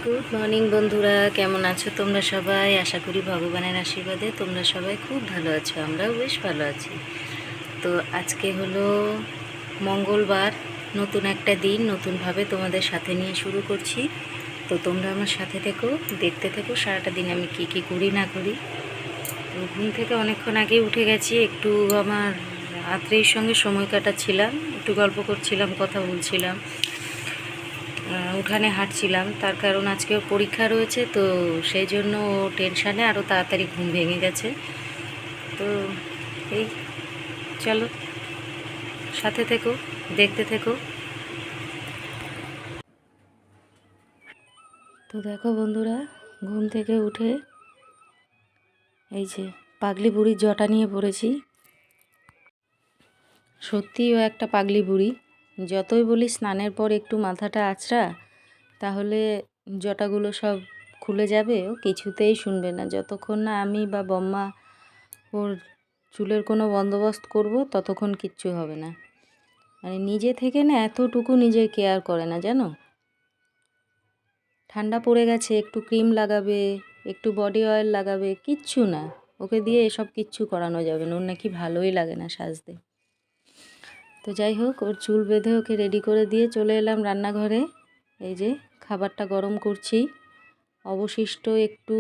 Good morning বন্ধুরা, কেমন আছো তোমরা সবাই? আশা করি ভগবানের আশীর্বাদে তোমরা সবাই খুব ভালো আছো, আমরাও বেশ ভালো আছি। তো আজকে হলো মঙ্গলবার, নতুন একটা দিন নতুনভাবে তোমাদের সাথে নিয়ে শুরু করছি। তো তোমরা আমার সাথে থেকো, দেখতে থেকো সারাটা দিন আমি কি কি করি না করি। তো ঘুম থেকে অনেকক্ষণ আগে উঠে গেছি, একটু আমার আত্মীয়ের সঙ্গে সময় কাটাচ্ছিলাম, একটু গল্প করছিলাম, কথা বলছিলাম, উঠানে হাঁটছিলাম। তার কারণ আজকে ওর পরীক্ষা রয়েছে, তো সেই জন্য ও টেনশানে আরও তাড়াতাড়ি ঘুম ভেঙে গেছে। তো এই চলো সাথে থেকো, দেখতে থেকো। তো দেখো বন্ধুরা, ঘুম থেকে উঠে এই যে পাগলি বুড়ির জটা নিয়ে পড়েছি। সত্যিই ও একটা পাগলি বুড়ি। যতই বলি স্নানের পর একটু মাথাটা আঁচড়া, তাহলে জটাগুলো সব খুলে যাবে, ও কিছুতেই শুনবে না। যতক্ষণ না আমি বা বম্মা ওর চুলের কোনো বন্দোবস্ত করব, ততক্ষণ কিচ্ছু হবে না। মানে নিজে থেকে না এতটুকু নিজের কেয়ার করে না, জানো। ঠান্ডা পড়ে গেছে, একটু ক্রিম লাগাবে, একটু বডি অয়েল লাগাবে, কিচ্ছু না। ওকে দিয়ে এসব কিচ্ছু করানো যাবে না, ওর নাকি ভালোই লাগে না সাজতে। তো যাই হোক, ওর চুল বেঁধে ওকে রেডি করে দিয়ে চলে এলাম রান্নাঘরে। এই যে খাবারটা গরম করছি। অবশিষ্ট একটু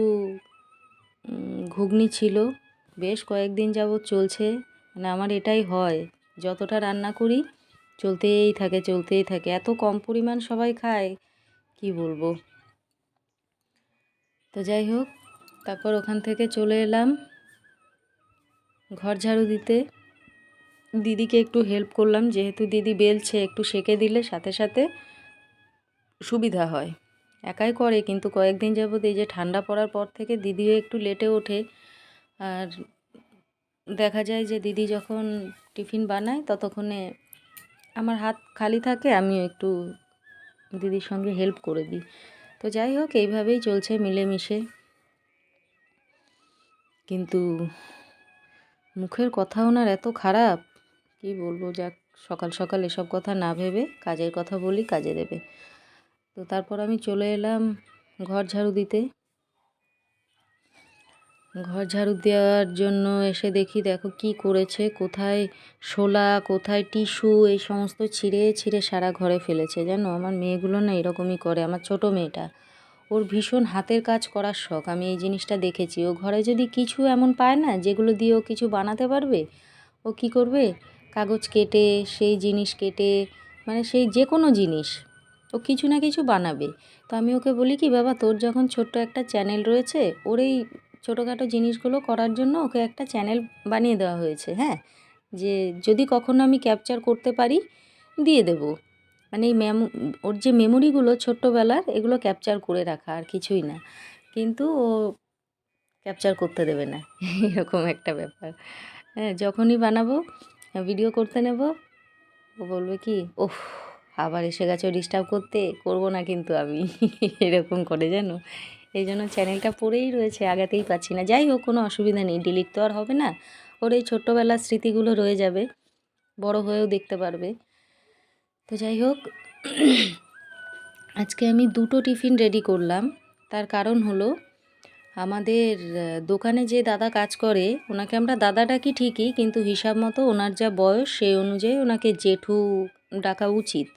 ঘুগনি ছিল, বেশ কয়েকদিন যাবৎ চলছে। মানে আমার এটাই হয়, যতটা রান্না করি চলতেই থাকে। এত কম পরিমাণ সবাই খায়, কি বলবো। তো যাই হোক, তারপর ওখান থেকে চলে এলাম ঘর ঝাড়ু দিতে। দিদিকে একটু হেল্প করলাম, যেহেতু দিদি বেলছে, একটু সেঁকে দিলে সাথে সাথে সুবিধা হয়। একাই করে, কিন্তু কয়েকদিন যাবৎ এই যে ঠান্ডা পড়ার পর থেকে দিদিও একটু লেটে ওঠে। আর দেখা যায় যে দিদি যখন টিফিন বানায় ততক্ষণে আমার হাত খালি থাকে, আমিও একটু দিদির সঙ্গে হেল্প করে দিই। তো যাই হোক, এইভাবেই চলছে মিলেমিশে। কিন্তু মুখের কথা ওনার এত খারাপ, কি বলবো। যাক, সকাল সকাল এসব কথা না ভেবে কাজের কথা বলি, কাজে দেবে। তো তারপর আমি চলে এলাম ঘর ঝাড়ু দিতে। ঘর ঝাড়ু দেওয়ার জন্য এসে দেখি, দেখো কি করেছে, কোথায় শোলা, কোথায় টিস্যু, এই সমস্ত ছিঁড়ে ছিঁড়ে সারা ঘরে ফেলেছে। জানো, আমার মেয়েগুলো না এরকমই করে। আমার ছোট মেয়েটা, ওর ভীষণ হাতের কাজ করার শখ, আমি এই জিনিসটা দেখেছি। ও ঘরে যদি কিছু এমন পায় না যেগুলো দিয়ে ও কিছু বানাতে পারবে, ও কি করবে, কাগজ কেটে, সেই জিনিস কেটে, মানে সেই যে কোনো জিনিস ও কিছু না কিছু বানাবে। তো আমি ওকে বলি কি, বাবা তোর যখন ছোট্ট একটা চ্যানেল রয়েছে, ওর এই ছোটোখাটো জিনিসগুলো করার জন্য ওকে একটা চ্যানেল বানিয়ে দেওয়া হয়েছে, হ্যাঁ, যে যদি কখনো আমি ক্যাপচার করতে পারি দিয়ে দেব। মানে এই ওর যে মেমোরিগুলো ছোট্টবেলার, এগুলো ক্যাপচার করে রাখা, আর কিছুই না। কিন্তু ও ক্যাপচার করতে দেবে না এরকম একটা ব্যাপার। হ্যাঁ, যখনই বানাবো, ভিডিও করতে নেব, ও বলবে কি, ওহ আবার এসে গেছো ডিস্টার্ব করতে, করবো না কিন্তু আমি এরকম করে, জানো। এই জন্য চ্যানেলটা পড়েই রয়েছে, আগাতেই পাচ্ছি না। যাই হোক, কোনো অসুবিধা নেই, ডিলিট তো আর হবে না। ওর এই ছোট্টবেলার স্মৃতিগুলো রয়ে যাবে, বড় হয়েও দেখতে পারবে। তো যাই হোক, আজকে আমি দুটো টিফিন রেডি করলাম। তার কারণ হলো, আমাদের দোকানে যে দাদা কাজ করে, ওনাকে আমরা দাদা ডাকি ঠিকই, কিন্তু হিসাব মতো ওনার যা বয়স সেই অনুযায়ী ওনাকে জেঠু ডাকা উচিত।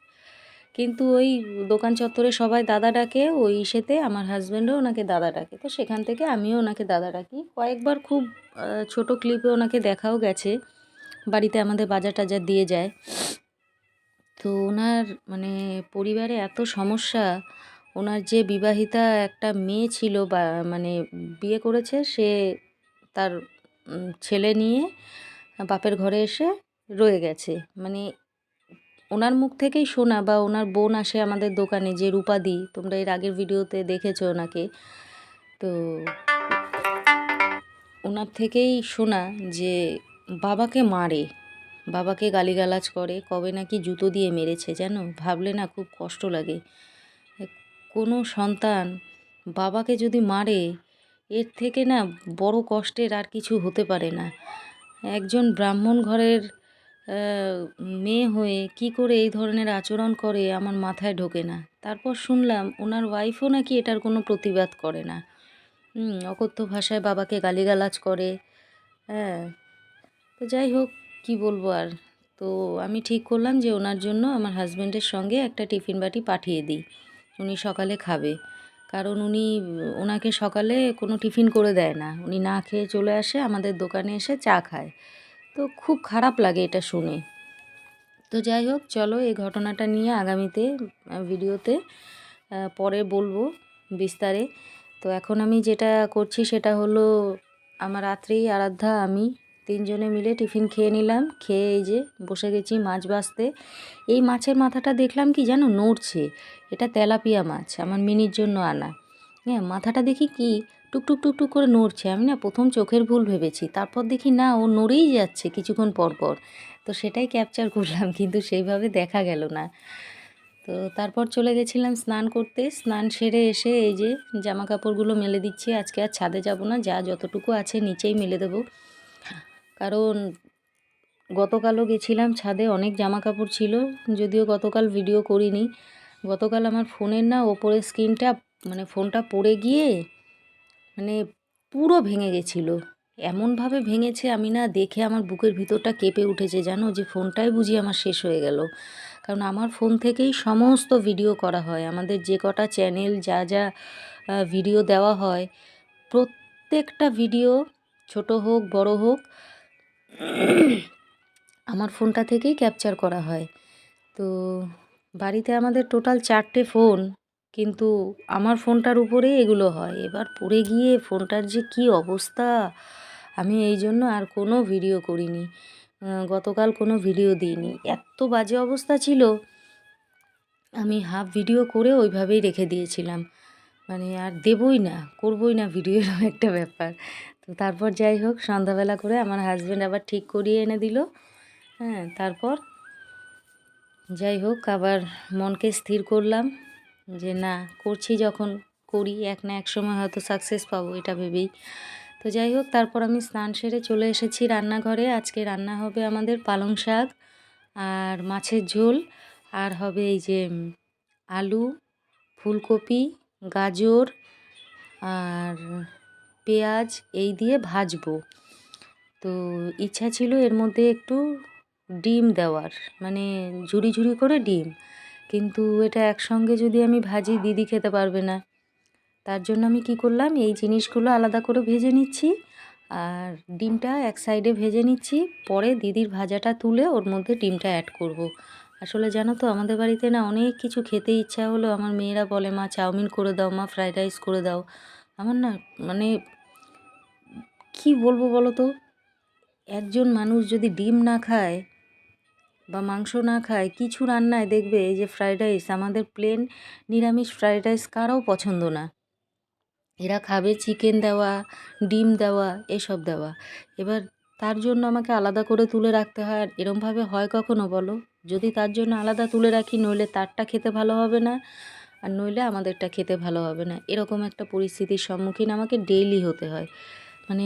কিন্তু ওই দোকান চত্বরে সবাই দাদা ডাকে, ওই ইসেতে আমার হাজব্যান্ডও ওনাকে দাদা ডাকে। তো সেখান থেকে আমিও ওনাকে দাদা ডাকি। কয়েকবার খুব ছোট ক্লিপে ওনাকে দেখাও গেছে, বাড়িতে আমাদের বাজার টাজার দিয়ে যায়। তো ওনার মানে পরিবারে এত সমস্যা। ওনার যে বিবাহিতা একটা মেয়ে ছিল, বা মানে বিয়ে করেছে, সে তার ছেলে নিয়ে বাপের ঘরে এসে রয়ে গেছে। মানে ওনার মুখ থেকেই শোনা, বা ওনার বোন আসে আমাদের দোকানে, যে রূপাদি, তোমরা এর আগের ভিডিওতে দেখেছো ওনাকে। তো ওনার থেকেই শোনা যে বাবাকে মারে, বাবাকে গালিগালাজ করে, কবে নাকি জুতো দিয়ে মেরেছে। যেন ভাবলে না খুব কষ্ট লাগে। কোনো সন্তান বাবাকে যদি মারে, এর থেকে না বড় কষ্টের আর কিছু হতে পারে না। একজন ব্রাহ্মণ ঘরের মেয়ে হয়ে কি করে এই ধরনের আচরণ করে আমার মাথায় ঢোকে না। তারপর শুনলাম ওনার ওয়াইফও নাকি এটার কোনো প্রতিবাদ করে না। অকথ্য ভাষায় বাবাকে গালিগালাজ করে। হ্যাঁ, তো যাই হোক, কি বলবো আর। তো আমি ঠিক করলাম যে ওনার জন্য আমার হাজব্যান্ডের সঙ্গে একটা টিফিন বাটি পাঠিয়ে দিই, উনি সকালে খাবে। কারণ ওনাকে সকালে কোনো টিফিন করে দেয় না, উনি না খেয়ে চলে আসে আমাদের দোকানে এসে চা খায়। তো খুব খারাপ লাগে এটা শুনে। তো যাই হোক, চলো এই ঘটনাটা নিয়ে আগামীতে ভিডিওতে পরে বলবো বিস্তারে। তো এখন আমি যেটা করছি সেটা হলো, আমার রাত্রেই আরাধ্যা আমি তিনজনে মিলে টিফিন খেয়ে নিলাম। খেয়ে এই যে বসে গেছি মাছ ভাজতে। এই মাছের মাথাটা দেখলাম কি জানো, নড়ছে। এটা তেলাপিয়া মাছ, আমার মিনির জন্য আনা। হ্যাঁ, মাথাটা দেখি কি টুকটুক টুকটুক করে নড়ছে। আমি না প্রথম চোখের ভুল ভেবেছি, তারপর দেখি না, ও নড়েই যাচ্ছে কিছুক্ষণ পর পর। তো সেটাই ক্যাপচার করলাম, কিন্তু সেইভাবে দেখা গেল না। তো তারপর চলে গেছিলাম স্নান করতে। স্নান সেরে এসে এই যে জামা কাপড়গুলো মেলে দিচ্ছি। আজকে আর ছাদে যাব না, যা যতটুকু আছে নিচেই মেলে দেবো। কারণ গতকালও গেছিলাম ছাদে, অনেক জামা কাপড় ছিল, যদিও গতকাল ভিডিও করিনি। গতকাল আমার ফোনের না ওপরের স্ক্রিনটা, মানে ফোনটা পড়ে গিয়ে মানে পুরো ভেঙে গেছিলো। এমনভাবে ভেঙেছে, আমি না দেখে আমার বুকের ভিতরটা কেঁপে উঠেছে, জানো, যে ফোনটাই বুঝি আমার শেষ হয়ে গেল। কারণ আমার ফোন থেকেই সমস্ত ভিডিও করা হয়, আমাদের যে কটা চ্যানেল যা যা ভিডিও দেওয়া হয়, প্রত্যেকটা ভিডিও ছোট হোক বড় হোক আমার ফোনটা থেকেই ক্যাপচার করা হয়। তো বাড়িতে আমাদের টোটাল 4টে ফোন, কিন্তু আমার ফোনটার উপরেই এগুলো হয়। এবার পড়ে গিয়ে ফোনটার যে কী অবস্থা, আমি এই জন্য আর কোনো ভিডিও করিনি। গতকাল কোনো ভিডিও দিইনি, এত বাজে অবস্থা ছিল। আমি হাফ ভিডিও করে ওইভাবেই রেখে দিয়েছিলাম, মানে আর দেবই না, করবই না ভিডিও, এরকম একটা ব্যাপার। তো তারপর যাই হোক, সন্ধ্যাবেলা করে আমার হাজব্যান্ড আবার ঠিক করিয়ে এনে দিল। হ্যাঁ, তারপর যাই হোক, আবার মনকে স্থির করলাম যে না, করছি যখন করি, এক না এক সময় হয়তো সাকসেস পাবো, এটা ভেবেই। তো যাই হোক, তারপর আমি স্নান সেরে চলে এসেছি রান্নাঘরে। আজকে রান্না হবে আমাদের পালং শাক আর মাছের ঝোল, আর হবে এই যে আলু, ফুলকপি, গাজর আর পেঁয়াজ এই দিয়ে ভাজবো। তো ইচ্ছা ছিল এর মধ্যে একটু ডিম দেওয়ার, মানে ঝুরি ঝুরি করে ডিম, কিন্তু এটা একসঙ্গে যদি আমি ভাজি দিদি খেতে পারবে না। তার জন্য আমি কি করলাম, এই জিনিসগুলো আলাদা করে ভেজে নিচ্ছি আর ডিমটা এক সাইডে ভেজে নিচ্ছি। পরে দিদির ভাজাটা তুলে ওর মধ্যে ডিমটা অ্যাড করব। আসলে জানো তো, আমাদের বাড়িতে না অনেক কিছু খেতে ইচ্ছা হলো আমার মেয়েরা বলে মা চাউমিন করে দাও, মা ফ্রাইড রাইস করে দাও। আমার না, মানে কি বলবো বলো তো, একজন মানুষ যদি ডিম না খায় বা মাংস না খায়, কিছু রান্নায় দেখবে, এই যে ফ্রাইড রাইস, আমাদের প্লেন নিরামিষ ফ্রাইড রাইস কারও পছন্দ না। এরা খাবে চিকেন দেওয়া, ডিম দেওয়া, এসব দেওয়া। এবার তার জন্য আমাকে আলাদা করে তুলে রাখতে হয়। আর এরমভাবে হয় কখনো বলো? যদি তার জন্য আলাদা তুলে রাখি, নইলে তারটা খেতে ভালো হবে না, আর নইলে আমাদেরটা খেতে ভালো হবে না। এরকম একটা পরিস্থিতির সম্মুখীন আমাকে ডেইলি হতে হয়, মানে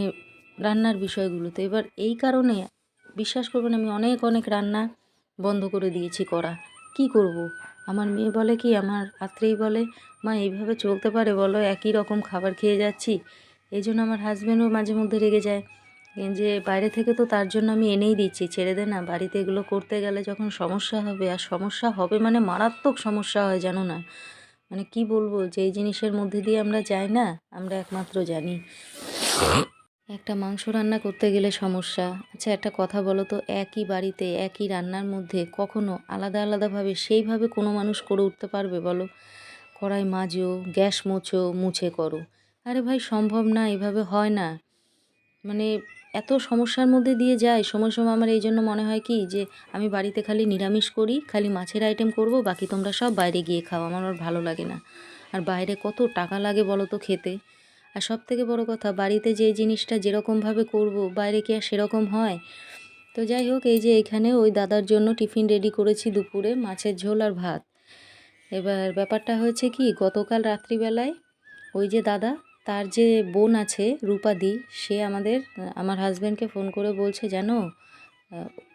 রান্নার বিষয়গুলোতে। এবার এই কারণে বিশ্বাস করবেন, আমি অনেক অনেক রান্না বন্ধ করে দিয়েছি করা। কি করব? আমার মেয়ে বলে কি, আমার রাত্রেই বলে, মা এইভাবে চলতে পারে বলো, একই রকম খাবার খেয়ে যাচ্ছি। এই জন্য আমার হাজব্যান্ডও মাঝে মধ্যে রেগে যায় যে বাইরে থেকে তো তার জন্য আমি এনেই দিচ্ছি, ছেড়ে দে না, বাড়িতে এগুলো করতে গেলে যখন সমস্যা হবে, আর সমস্যা হবে মানে মারাত্মক সমস্যা হয়, জানো না। মানে কি বলবো, যে এই জিনিসের মধ্যে দিয়ে আমরা যাই না, আমরা একমাত্র জানি। একটা মাংস রান্না করতে গেলে সমস্যা। আচ্ছা, একটা কথা বলো তো, একই বাড়িতে একই রান্নার মধ্যে কখনো আলাদা আলাদাভাবে সেইভাবে কোনো মানুষ করে উঠতে পারবে বলো? কড়াই মাজো, গ্যাস মোছো, মুছে করো। আরে ভাই, সম্ভব না, এভাবে হয় না। মানে এত সমস্যার মধ্যে দিয়ে যায় সময় সময়। আমার এই জন্য মনে হয় কি, যে আমি বাড়িতে খালি নিরামিষ করি, খালি মাছের আইটেম করব, বাকি তোমরা সব বাইরে গিয়ে খাও, আমার আর ভালো লাগে না। আর বাইরে কত টাকা লাগে বলো তো খেতে। আর সব থেকে বড় কথা, বাড়িতে যে জিনিসটা যেরকমভাবে করব, বাইরে কি আর সেরকম হয়? তো যাই হোক, এই যে এখানে ওই দাদার জন্য টিফিন রেডি করেছি দুপুরে, মাছের ঝোল আর ভাত। এবার ব্যাপারটা হয়েছে কি, গতকাল রাত্রিবেলায় ওই যে দাদা, তার যে বোন আছে রূপাদি, সে আমার হাজব্যান্ডকে ফোন করে বলছে, জানো,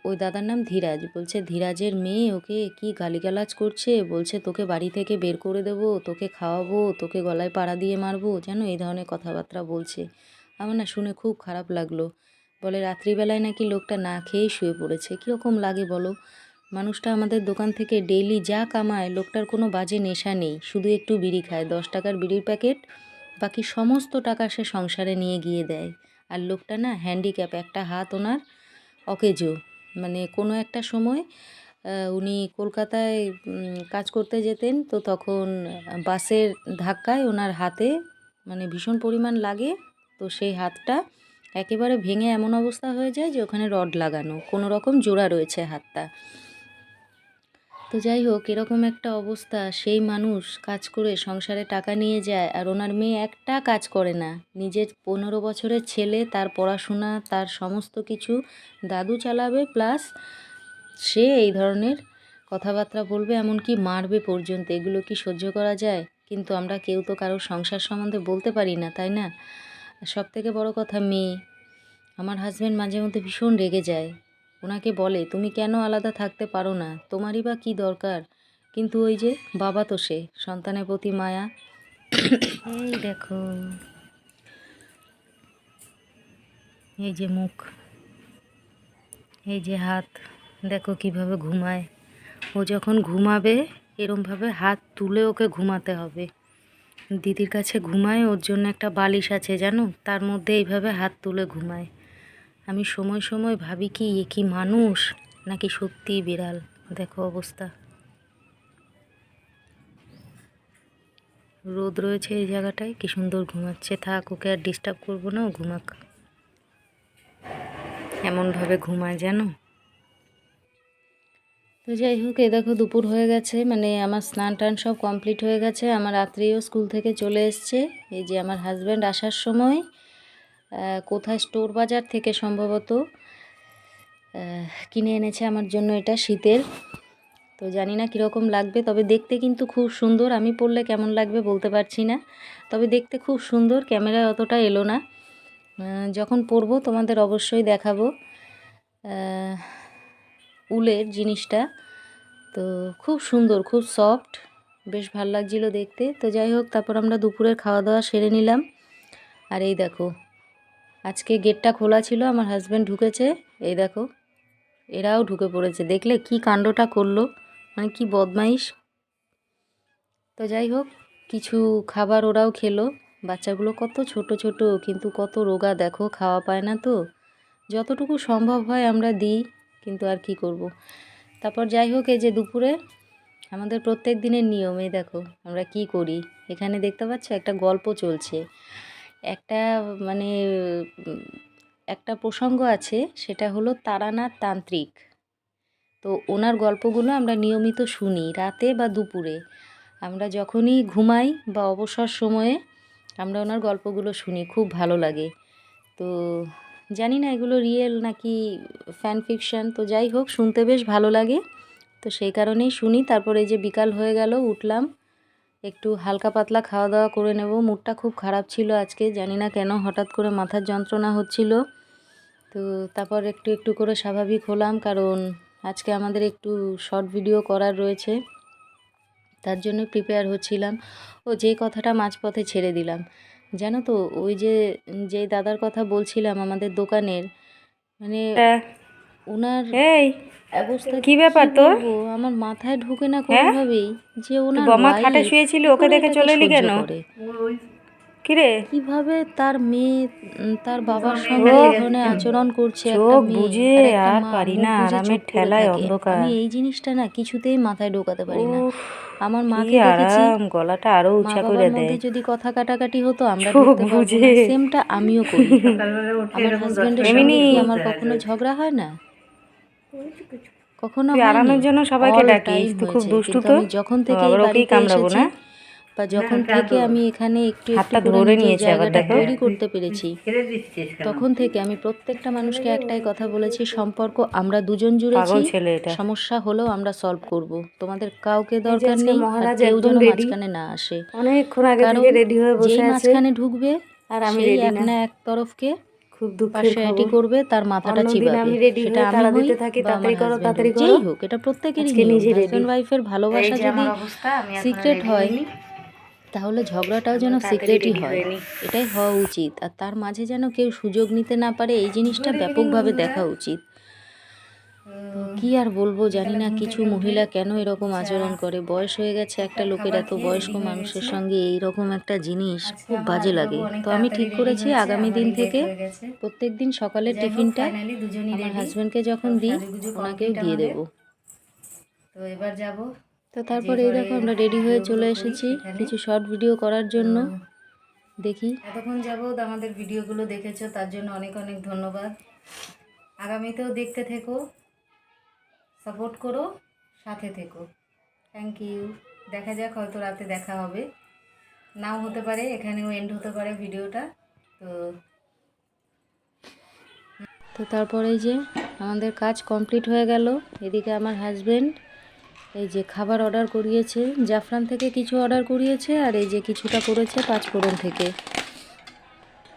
ওই দাদার নাম ধীরাজ। বলছে ধীরাজের মেয়ে ওকে কি গালিগালাজ করছে, বলছে তোকে বাড়ি থেকে বের করে দেবো, তোকে খাওয়াবো, তোকে গলায় পাড়া দিয়ে মারবো, যেন এই ধরনের কথাবার্তা বলছে। আমার না শুনে খুব খারাপ লাগলো। বলে রাত্রিবেলায় নাকি লোকটা না খেয়েই শুয়ে পড়েছে। কীরকম লাগে বলো? মানুষটা আমাদের দোকান থেকে ডেইলি যা কামায়, লোকটার কোনো বাজে নেশা নেই, শুধু একটু বিড়ি খায়, 10 টাকার বিড়ির প্যাকেট, বাকি সমস্ত টাকা সে সংসারে নিয়ে গিয়ে দেয়। আর লোকটা না হ্যান্ডিক্যাপ, একটা হাত ওনার অকেজো। মানে কোনো একটা সময় উনি কলকাতায় কাজ করতে যেতেন, তো তখন বাসের ধাক্কায় ওনার হাতে মানে ভীষণ পরিমাণ লাগে, তো সেই হাতটা একেবারে ভেঙে এমন অবস্থা হয়ে যায় যে ওখানে রড লাগানো, কোনো রকম জোড়া রয়েছে হাতটা। তো যাই হোক, এরকম একটা অবস্থা, সেই মানুষ কাজ করে সংসারে টাকা নিয়ে যায়, আর ওনার মেয়ে একটা কাজ করে না। নিজের 15 বছরের ছেলে, তার পড়াশোনা, তার সমস্ত কিছু দাদু চালাবে, প্লাস সে এই ধরনের কথাবার্তা বলবে, এমনকি মারবে পর্যন্ত। এগুলো কি সহ্য করা যায়? কিন্তু আমরা কেউ তো কারোর সংসার সম্বন্ধে বলতে পারি না, তাই না? সব থেকে বড় কথা মেয়ে। আমার হাজব্যান্ড মাঝে মধ্যে ভীষণ রেগে যায়, ওনাকে বলে তুমি কেন আলাদা থাকতে পারো না, তোমারই বা কী দরকার? কিন্তু ওই যে বাবা তো সে, সন্তানের প্রতি মায়া। এই দেখো, এই যে মুখ, এই যে হাত, দেখো কিভাবে ঘুমায়। ও যখন ঘুমাবে এরমভাবে হাত তুলে ওকে ঘুমাতে হবে। দিদির কাছে ঘুমায়, ওর জন্য একটা বালিশ আছে জানো, তার মধ্যে এইভাবে হাত তুলে ঘুমায়। আমি সময় সময় ভাবি কি এ কি মানুষ নাকি সত্যিই বিড়াল। দেখো অবস্থা। রোদ রয়েছে এই জায়গাটায়, কি সুন্দর ঘুমাচ্ছে। থাক, ওকে আর ডিস্টার্ব করবো না, ও ঘুমাক। এমনভাবে ঘুমায় জানো। তো যাই হোক, এ দেখো দুপুর হয়ে গেছে, মানে আমার স্নান টান সব কমপ্লিট হয়ে গেছে। আমার রাত্রিও স্কুল থেকে চলে এসছে। এই যে আমার হাজব্যান্ড আসার সময় কোথায় স্টোর বাজার থেকে সম্ভবত কিনে এনেছে আমার জন্য এটা শীতের। তো জানি না কীরকম লাগবে, তবে দেখতে কিন্তু খুব সুন্দর। আমি পরলে কেমন লাগবে বলতে পারছি না, তবে দেখতে খুব সুন্দর। ক্যামেরায় অতটা এলো না, যখন পরবো তোমাদের অবশ্যই দেখাবো। উলের জিনিসটা তো খুব সুন্দর, খুব সফট, বেশ ভাল লাগছিলো দেখতে। তো যাই হোক, তারপর আমরা দুপুরের খাওয়া দাওয়া সেরে নিলাম। আর এই দেখো, আজকে গেটটা খোলা ছিল, আমার হাজব্যান্ড ঢুকেছে, এই দেখো এরাও ঢুকে পড়েছে। দেখলে কি কাণ্ডটা করলো, মানে কি বদমাইশ। তো যাই হোক, কিছু খাবার ওরাও খেলো। বাচ্চাগুলো কত ছোট ছোট, কিন্তু কত রোগা দেখো, খাওয়া পায় না। তো যতটুকু সম্ভব হয় আমরা দিই, কিন্তু আর কি করব। তারপর যাই হোক, এই যে দুপুরে আমাদের প্রত্যেক দিনের নিয়ম, এই দেখো আমরা কি করি। এখানে দেখতে পাচ্ছ একটা গল্প চলছে, একটা মানে একটা প্রসঙ্গ আছে, সেটা হলো তারানাথ তান্ত্রিক। তো ওনার গল্পগুলো আমরা নিয়মিত শুনি রাতে বা দুপুরে। আমরা যখনই ঘুমাই বা অবসর সময়ে আমরা ওনার গল্পগুলো শুনি, খুব ভালো লাগে। তো জানি না এগুলো রিয়েল নাকি ফ্যান ফিকশন, তো যাই হোক শুনতে বেশ ভালো লাগে, তো সেই কারণেই শুনি। তারপরে এই যে বিকাল হয়ে গেল, উঠলাম, একটু হালকা পাতলা খাওয়া দাওয়া করে নেব। মুডটা খুব খারাপ ছিল আজকে, জানি না কেন, হঠাৎ করে মাথার যন্ত্রণা হচ্ছিল। তো তারপর একটু একটু করে স্বাভাবিক হলাম, কারণ আজকে আমাদের একটু শর্ট ভিডিও করার রয়েছে, তার জন্য প্রিপেয়ার হচ্ছিলাম। ও যেই কথাটা মাঝপথে ছেড়ে দিলাম, জানো তো, ওই যে যেই দাদার কথা বলছিলাম আমাদের দোকানের, মানে ওনার এই অবস্থা কি ব্যাপার তোর? আমার মাথায় ঢোকে না হ্যাঁ, কোনোভাবেই, যে ওনার বমা খাটে ওয়াইফ শুয়েছিল, কী ওকে করে দেখে এটাকে চলে এলি সহ্য কেন? করে, কিরে, কিভাবে তার মেয়ে তার বাবার সঙ্গে ও এই ধরনের আচরণ করছে। একটা চোখ মেয়ে বুঝে আর একটা আর মা পারি মুখ না, বুজে আরামের চুপ করে ঠেলায় থাকে। আমি অন্ধকার। এই জিনিসটা না কিছুতেই মাথায় ঢোকাতে পারি না। উফ, আমার কি মাকে দেখেছি, আরাম, গলাটা আরো মা উঁচা করে বাবার মধ্যে দেয়। যদি কথা কাটাকাটি হতো আমরা চোখ ঢুকতে পারবো বুঝে না, সেমটা আমিও করি। আমার হাজব্যান্ডের সঙ্গে এমনি। কি আমার কখনো ঝগড়া হয় না? কখনো তুই হয়নি, আরামের জন্য সবাইকে অল ডাকিস, টাইম তুই খুব হয়েছে। দুষ্টু কিন্তু তো। আমি যখন থেকে এই আবার ওকেই বাড়িতে কামড়াবো এসেছি না। বা যখন থেকে আমি এখানে একটু একটু হাতটা করে ধরে নিজের নিয়েছে আবার, জায়গাটা দেখো। তৈরি করতে পেরেছি, তখন থেকে আমি প্রত্যেকটা মানুষকে একটাই কথা বলেছি, সম্পর্ক আমরা দুজন জুড়েছি, পাগল ছেলে এটা। সমস্যা হলেও আমরা সলভ করব, তোমাদের কাউকে এই যে দরকার আজকে নেই, আর মহারাজ কেউ একদম যেন রেডি, মাঝখানে না আসে। অনেকক্ষণ আগে থেকে কারণ রেডি হয়ে বসে যেই আছে, মাঝখানে ঢুকবে আর আমি সেই রেডি এক না। না এক তরফকে খুব দুঃখের পার্সিয়ালিটি খবর। করবে, তার মাথাটা অন্যদিন চিবাবে। আমি রেডি সেটা হয়ে আমি তাড়া হই দিতে থাকি, বা আমার তাড়াতাড়ি করো হাজব্যান্ড তাড়াতাড়ি হোক, করো, যেই হোক, এটা প্রত্যেকেরই আজকে নিয়ম। নিজে রেডি। হাজব্যান্ড ওয়াইফের এই ভালোবাসা যে যদি আমার অবস্থা, আমি এখনো সিক্রেট রেডি হয়, হইনি। তাহলে ঝগড়াটাও যেন তাড়াতাড়ি সিক্রেটই রেডি হয়। হয়ে নি। এটাই হওয়া উচিত। আর তার মাঝে যেন কেউ সুযোগ নিতে না পারে, এই জিনিসটা গুড ইভিনিং ব্যাপকভাবে বন্ধুরা। দেখা উচিত। তো কি আর বলবো, জানি না কিছু মহিলা কেন এরকম আচরণ করে। বয়স হয়ে গেছে একটা লোকের, এত বয়স্ক মানুষের সঙ্গে এই রকম একটা জিনিস খুব বাজে লাগে। তো আমি ঠিক করেছি আগামী দিন থেকে প্রত্যেক দিন সকালের টিফিনটা আমার হাজব্যান্ডকে যখন দিই ওনাকেও দিয়ে দেবো। তো এবার যাব। তো তারপর এই দেখো আমরা রেডি হয়ে চলে এসেছি কিছু শর্ট ভিডিও করার জন্য। দেখি, এতক্ষণ যাবত আমাদের ভিডিওগুলো দেখেছো, তার জন্য অনেক অনেক ধন্যবাদ। আগামীতেও দেখতে থেকো, সাপোর্ট করো, সাথে থেকো। Thank you. দেখা যাক, হয়তো রাতে দেখা হবে, নাও হতে পারে, এখানেও এন্ড হতে পারে ভিডিওটা। তো তো তারপরে এই যে আমাদের কাজ কমপ্লিট হয়ে গেল। এদিকে আমার হাজব্যান্ড এই যে খাবার অর্ডার করিয়েছে, জাফরান থেকে কিছু অর্ডার করিয়েছে, আর এই যে কিছুটা করেছে পাঁচফোড়ন থেকে।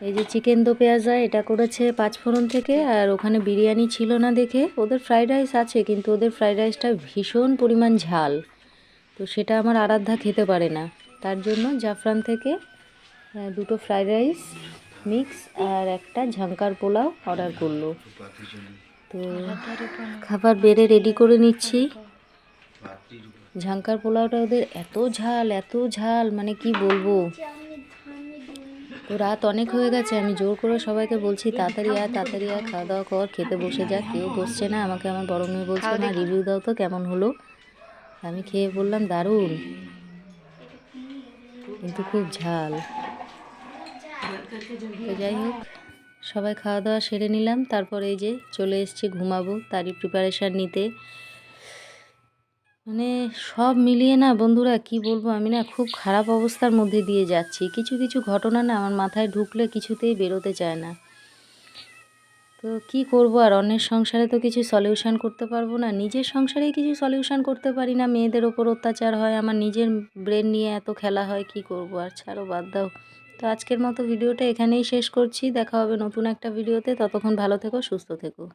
এই যে চিকেন দো পেঁয়াজা এটা করেছে পাঁচফোড়ন থেকে। আর ওখানে বিরিয়ানি ছিল না দেখে, ওদের ফ্রাইড রাইস আছে কিন্তু ওদের ফ্রাইড রাইসটা ভীষণ পরিমাণ ঝাল, তো সেটা আমার আরাধ্যা খেতে পারে না। তার জন্য জাফরান থেকে দুটো ফ্রাইড রাইস মিক্স আর একটা ঝাঙ্কার পোলাও অর্ডার করলো। তো খাবার বেড়ে রেডি করে নিচ্ছি। ঝাঙ্কার পোলাওটা ওদের এত ঝাল মানে কি বলবো। তো রাত অনেক হয়ে গেছে, আমি জোর করে সবাইকে বলছি তাড়াতাড়ি আয় খাওয়া দাওয়া কর, খেতে বসে যা। কেউ বসছে না। আমাকে আমার বড় মেয়ে বলছে মা রিভিউ দাও তো কেমন হলো। আমি খেয়ে বললাম দারুণ, কিন্তু খুব ঝাল। তো যাই হোক, সবাই খাওয়া দাওয়া সেরে নিলাম। তারপর এই যে চলে এসেছি ঘুমাবো, তারই প্রিপারেশান নিতে। মানে সব মিলিয়ে না বন্ধুরা, কি বলবো, আমি না খুব খারাপ অবস্থার মধ্যে দিয়ে যাচ্ছি। কিছু কিছু ঘটনা না আমার মাথায় ঢুকলে কিছুতেই বেরোতে চায় না। তো কি করব, আর অন্যের সংসারে তো কিছু সলিউশন করতে পারবো না, নিজের সংসারেই কিছু সলিউশন করতে পারি না। মেয়েদের ওপর অত্যাচার হয়, আমার নিজের ব্রেন নিয়ে এত খেলা হয়, কি করব আর, ছাড়ো বাদ দাও। তো আজকের মতো ভিডিওটা এখানেই শেষ করছি। দেখা হবে নতুন একটা ভিডিওতে, ততক্ষণ ভালো থেকো, সুস্থ থেকো।